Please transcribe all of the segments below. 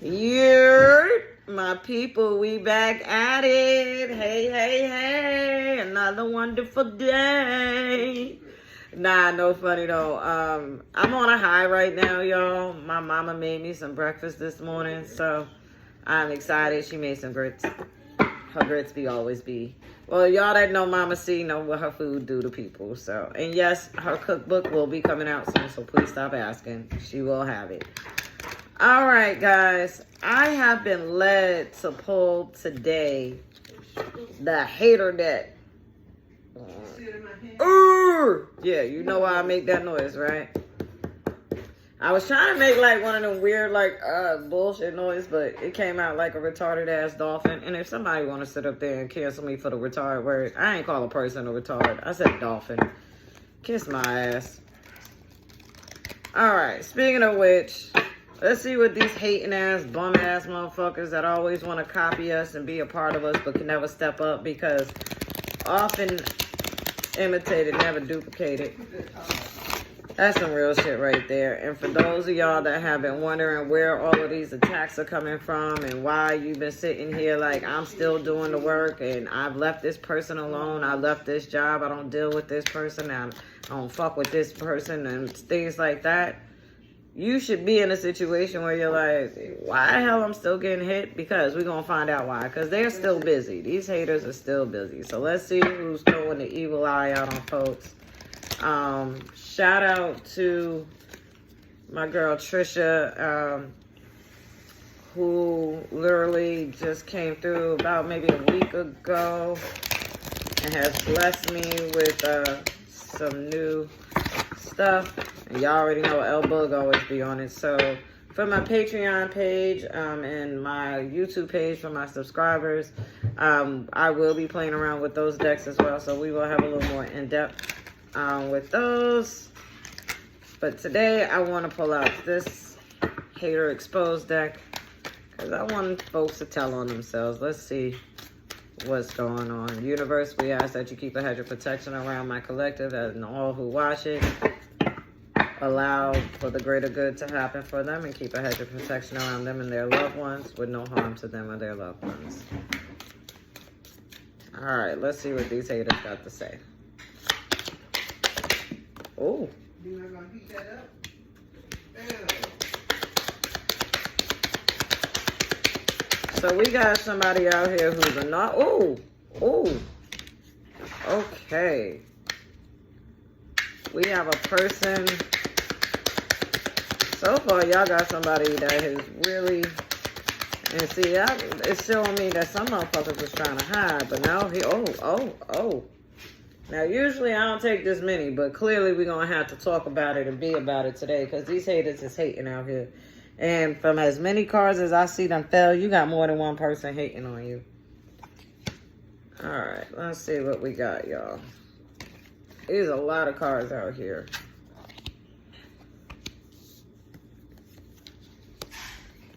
Yeah, my people, we back at it. Hey, hey, hey, another wonderful day. Nah, no funny though. I'm on a high right now, y'all. My mama made me some breakfast this morning, so I'm excited. She made some grits. Her grits always be. Well, y'all that know Mama C know what her food do to people. So, and yes, her cookbook will be coming out soon, so please stop asking. She will have it. All right, guys. I have been led to pull today the hater deck. Yeah, you know why I make that noise, right? I was trying to make like one of them weird bullshit noise, but it came out like a retarded ass dolphin. And if somebody want to sit up there and cancel me for the retarded word, I ain't call a person a retard. I said dolphin. Kiss my ass. All right, speaking of which, let's see what these hating ass, bum ass motherfuckers that always want to copy us and be a part of us but can never step up because often imitated, never duplicated. That's some real shit right there. And for those of y'all that have been wondering where all of these attacks are coming from and why you've been sitting here like I'm still doing the work and I've left this person alone, I left this job, I don't deal with this person, I don't fuck with this person and things like that, you should be in a situation where you're like, why the hell I'm still getting hit? Because we're going to find out why. Because they're still busy. These haters are still busy. So let's see who's throwing the evil eye out on folks. Shout out to my girl Trisha, who literally just came through about maybe a week ago and has blessed me with some new stuff. And y'all already know L-Bug always be on it. So for my Patreon page and my YouTube page for my subscribers, I will be playing around with those decks as well. So we will have a little more in-depth with those. But today I want to pull out this hater exposed deck because I want folks to tell on themselves. Let's see what's going on. Universe, we ask that you keep a hedge of protection around my collective and all who watch it. Allow for the greater good to happen for them and keep a hedge of protection around them and their loved ones with no harm to them or their loved ones. All right, let's see what these haters got to say. Oh. You're not gonna heat that up? So we got somebody out here who's a not. Oh. Okay. We have a person. So far, y'all got somebody that is really, and see, it's showing me that some motherfuckers was trying to hide, but now he, oh. Now, usually I don't take this many, but clearly we're going to have to talk about it and be about it today, because these haters is hating out here. And from as many cards as I see them fail, you got more than one person hating on you. All right, let's see what we got, y'all. There's a lot of cards out here.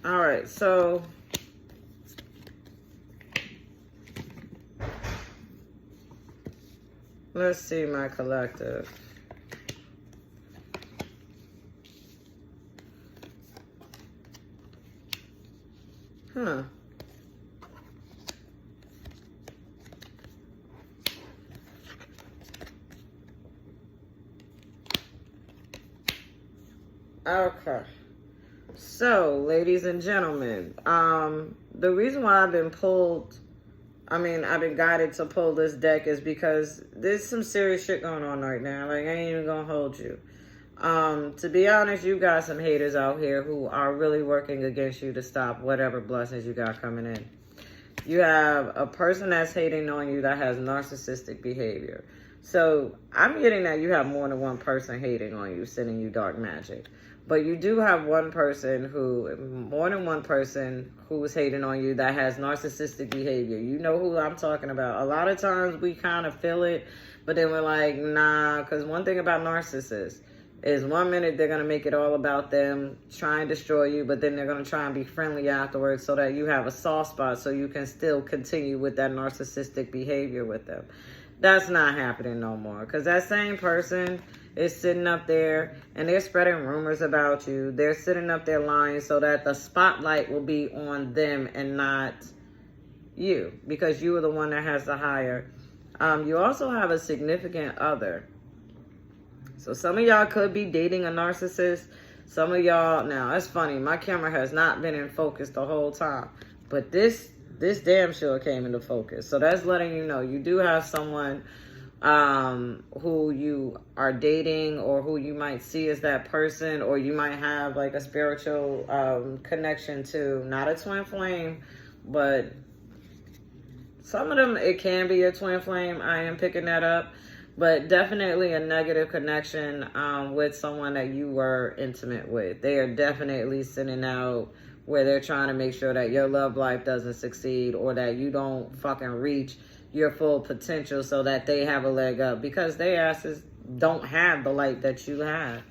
All right, so let's see my collective. Huh. Okay. So, ladies and gentlemen, the reason why I've been guided to pull this deck is because there's some serious shit going on right now. Like, I ain't even gonna hold you. To be honest, you got some haters out here who are really working against you to stop whatever blessings you got coming in. You have a person that's hating on you that has narcissistic behavior. So, I'm getting that you have more than one person hating on you, sending you dark magic. But you do have more than one person who's hating on you that has narcissistic behavior. You know who I'm talking about. A lot of times we kind of feel it, but then we're like, nah, because one thing about narcissists is 1 minute they're going to make it all about them, try and destroy you, but then they're going to try and be friendly afterwards so that you have a soft spot so you can still continue with that narcissistic behavior with them. That's not happening no more, because that same person is sitting up there and they're spreading rumors about you. They're sitting up there lying so that the spotlight will be on them and not you, because you are the one that has the higher. You also have a significant other. So some of y'all could be dating a narcissist. Some of y'all, now that's funny, my camera has not been in focus the whole time, but this damn sure came into focus. So that's letting you know you do have someone who you are dating, or who you might see as that person, or you might have like a spiritual connection to. Not a twin flame, but some of them it can be a twin flame. I am picking that up. But definitely a negative connection with someone that you were intimate with. They are definitely sending out where they're trying to make sure that your love life doesn't succeed, or that you don't fucking reach your full potential, so that they have a leg up, because they asses don't have the light that you have.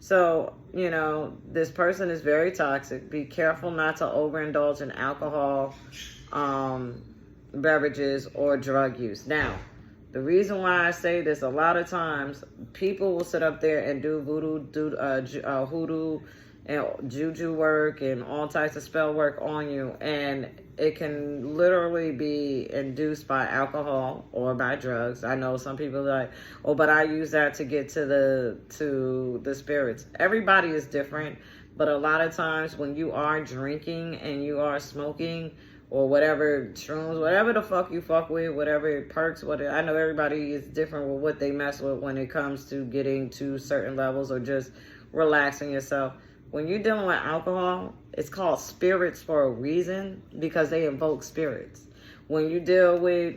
So, you know, this person is very toxic. Be careful not to overindulge in alcohol, beverages, or drug use. Now, the reason why I say this, a lot of times people will sit up there and do hoodoo and juju work and all types of spell work on you, and it can literally be induced by alcohol or by drugs. I know some people are like, oh, but I use that to get to the spirits. Everybody is different, but a lot of times when you are drinking and you are smoking, or whatever, shrooms, whatever the fuck you fuck with, whatever perks, whatever. I know everybody is different with what they mess with when it comes to getting to certain levels, or just relaxing yourself. When you're dealing with alcohol, it's called spirits for a reason, because they invoke spirits. When you deal with,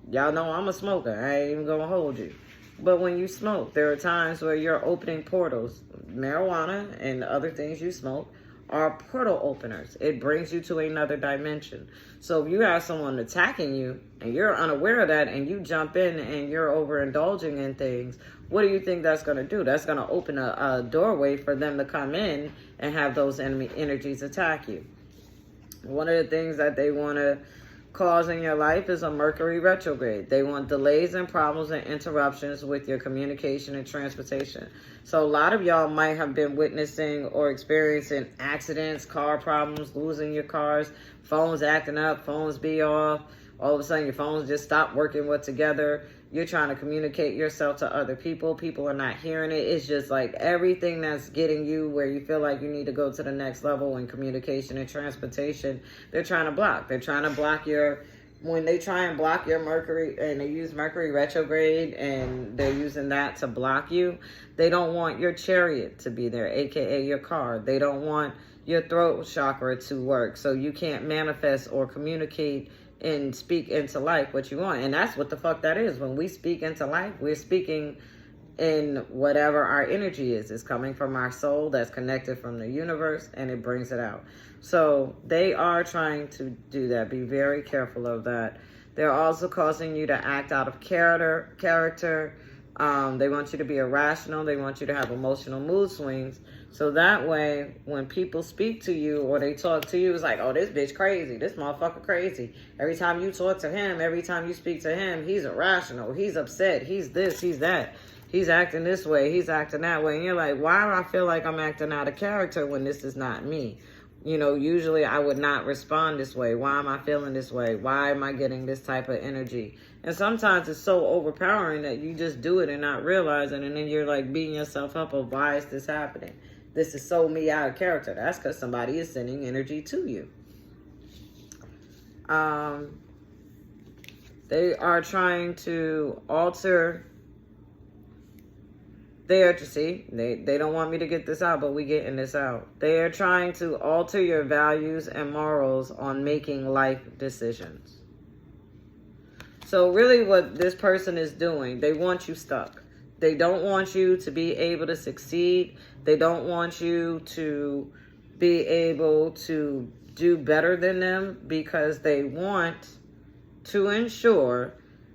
y'all know I'm a smoker, I ain't even gonna hold you. But when you smoke, there are times where you're opening portals. Marijuana and other things you smoke are portal openers. It brings you to another dimension. So if you have someone attacking you and you're unaware of that, and you jump in and you're overindulging in things, what do you think that's going to do? That's going to open a doorway for them to come in and have those enemy energies attack you. One of the things that they want to cause in your life is a Mercury retrograde. They want delays and problems and interruptions with your communication and transportation. So a lot of y'all might have been witnessing or experiencing accidents, car problems, losing your cars, phones acting up, phones be off. All of a sudden your phones just stop working together. You're trying to communicate yourself to other people. People are not hearing it. It's just like everything that's getting you where you feel like you need to go to the next level in communication and transportation, they're trying to block. They're trying to block when they try and block your Mercury, and they use Mercury retrograde and they're using that to block you, they don't want your chariot to be there, aka your car. They don't want your throat chakra to work, so you can't manifest or communicate and speak into life what you want. And that's what the fuck that is. When we speak into life, we're speaking in whatever our energy is. It's coming from our soul that's connected from the universe, and it brings it out. So they are trying to do that. Be very careful of that. They're also causing you to act out of character. They want you to be irrational. They want you to have emotional mood swings. So that way, when people speak to you or they talk to you, it's like, oh, this bitch crazy. This motherfucker crazy. Every time you talk to him, every time you speak to him, he's irrational. He's upset. He's this, he's that. He's acting this way. He's acting that way. And you're like, why do I feel like I'm acting out of character when this is not me? You know, usually I would not respond this way. Why am I feeling this way? Why am I getting this type of energy? And sometimes it's so overpowering that you just do it and not realizing, and then you're like beating yourself up of, why is this happening? This is so me out of character. That's because somebody is sending energy to you. They are trying to alter. They don't want me to get this out, but we getting this out. They are trying to alter your values and morals on making life decisions. So really what this person is doing, they want you stuck. They don't want you to be able to succeed. They don't want you to be able to do better than them, because they want to ensure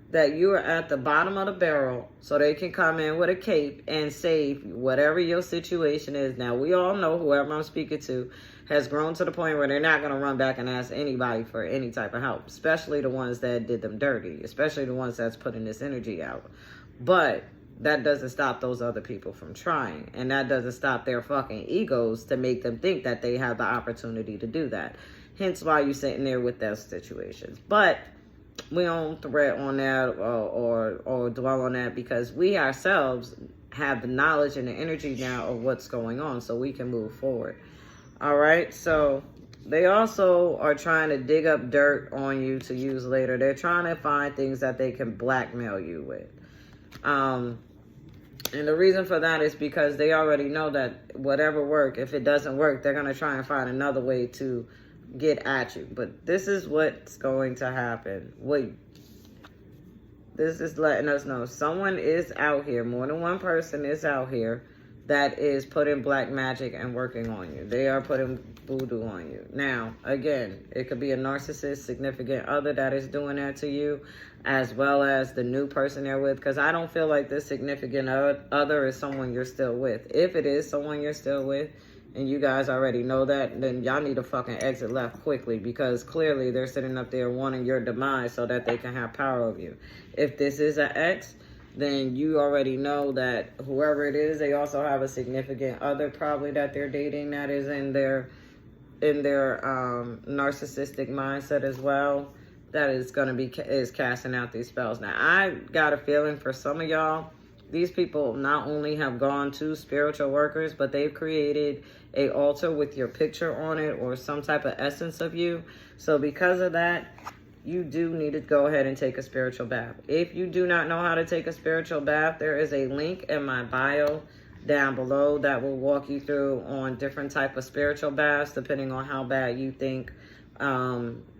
that you are at the bottom of the barrel so they can come in with a cape and save whatever your situation is. Now, we all know whoever I'm speaking to has grown to the point where they're not going to run back and ask anybody for any type of help, especially the ones that did them dirty, especially the ones that's putting this energy out. But that doesn't stop those other people from trying. And that doesn't stop their fucking egos to make them think that they have the opportunity to do that. Hence why you're sitting there with those situations. But we don't threat on that or dwell on that, because we ourselves have the knowledge and the energy now of what's going on, so we can move forward. All right, so they also are trying to dig up dirt on you to use later. They're trying to find things that they can blackmail you with. And the reason for that is because they already know that whatever work, if it doesn't work, they're going to try and find another way to get at you. But this is what's going to happen. This is letting us know someone is out here, more than one person is out here that is putting black magic and working on you. They are putting voodoo on you. Now, again, it could be a narcissist, significant other that is doing that to you, as well as the new person they're with, because I don't feel like this significant other is someone you're still with. If it is someone you're still with, and you guys already know that, then y'all need to fucking exit left quickly, because clearly they're sitting up there wanting your demise so that they can have power over you. If this is an ex, then you already know that whoever it is, they also have a significant other probably that they're dating that is in their narcissistic mindset as well, that is going to be casting out these spells. Now, I got a feeling for some of y'all, these people not only have gone to spiritual workers, but they've created a altar with your picture on it or some type of essence of you. So because of that, you do need to go ahead and take a spiritual bath. If you do not know how to take a spiritual bath, there is a link in my bio down below that will walk you through on different type of spiritual baths, depending on how bad you think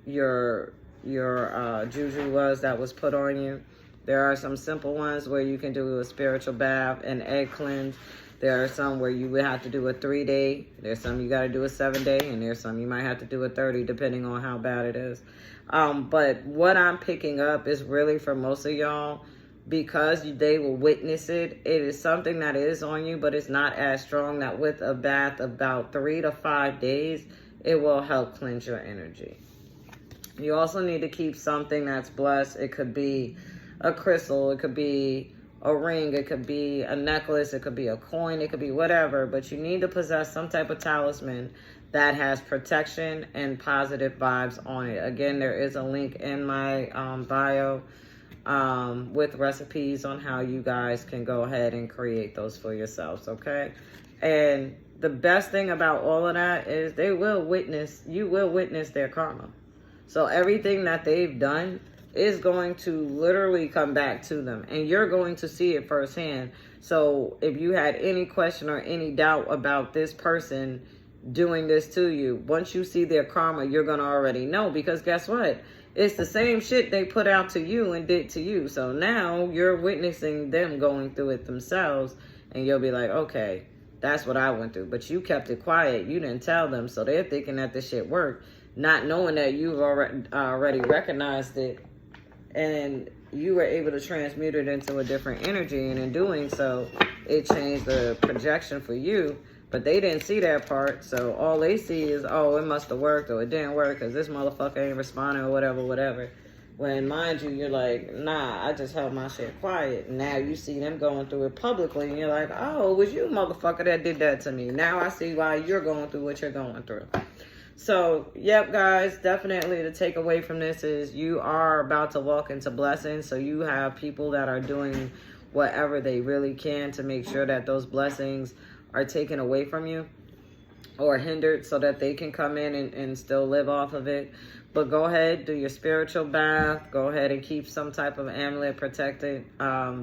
your juju was that was put on you. There are some simple ones where you can do a spiritual bath and egg cleanse. There are some where you would have to do a 3-day. There's some you got to do a 7-day, and there's some you might have to do a 30, depending on how bad it is. But what I'm picking up is really for most of y'all, because they will witness it. It is something that is on you, but it's not as strong, that with a bath about 3 to 5 days, it will help cleanse your energy. You also need to keep something that's blessed. It could be a crystal, it could be a ring, it could be a necklace, it could be a coin, it could be whatever, but you need to possess some type of talisman that has protection and positive vibes on it. Again, there is a link in my bio with recipes on how you guys can go ahead and create those for yourselves, okay? And the best thing about all of that is you will witness their karma. So everything that they've done is going to literally come back to them, and you're going to see it firsthand. So if you had any question or any doubt about this person doing this to you, once you see their karma, you're going to already know, because guess what? It's the same shit they put out to you and did to you. So now you're witnessing them going through it themselves, and you'll be like, okay, that's what I went through. But you kept it quiet. You didn't tell them, so they're thinking that this shit worked, not knowing that you've already recognized it, and you were able to transmute it into a different energy, and in doing so, it changed the projection for you. But they didn't see that part, so all they see is, oh, it must have worked, or it didn't work because this motherfucker ain't responding, or whatever. When, mind you, you're like, nah, I just held my shit quiet. Now you see them going through it publicly, and you're like, oh, it was you, motherfucker, that did that to me. Now I see why you're going through what you're going through. So, yep, guys, definitely the takeaway from this is you are about to walk into blessings. So you have people that are doing whatever they really can to make sure that those blessings are taken away from you or hindered, so that they can come in and still live off of it. But go ahead, do your spiritual bath. Go ahead and keep some type of amulet protected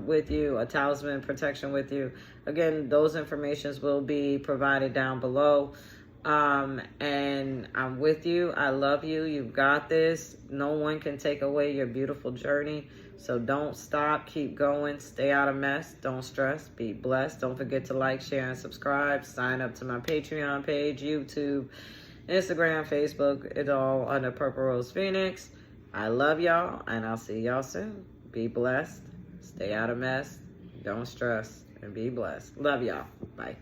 with you, a talisman protection with you. Again, those informations will be provided down below. And I'm with you. I love you. You've got this. No one can take away your beautiful journey. So don't stop. Keep going. Stay out of mess. Don't stress. Be blessed. Don't forget to like, share, and subscribe. Sign up to my Patreon page, YouTube, Instagram, Facebook. It's all under Purple Rose Phoenix. I love y'all, and I'll see y'all soon. Be blessed. Stay out of mess. Don't stress. And be blessed. Love y'all. Bye.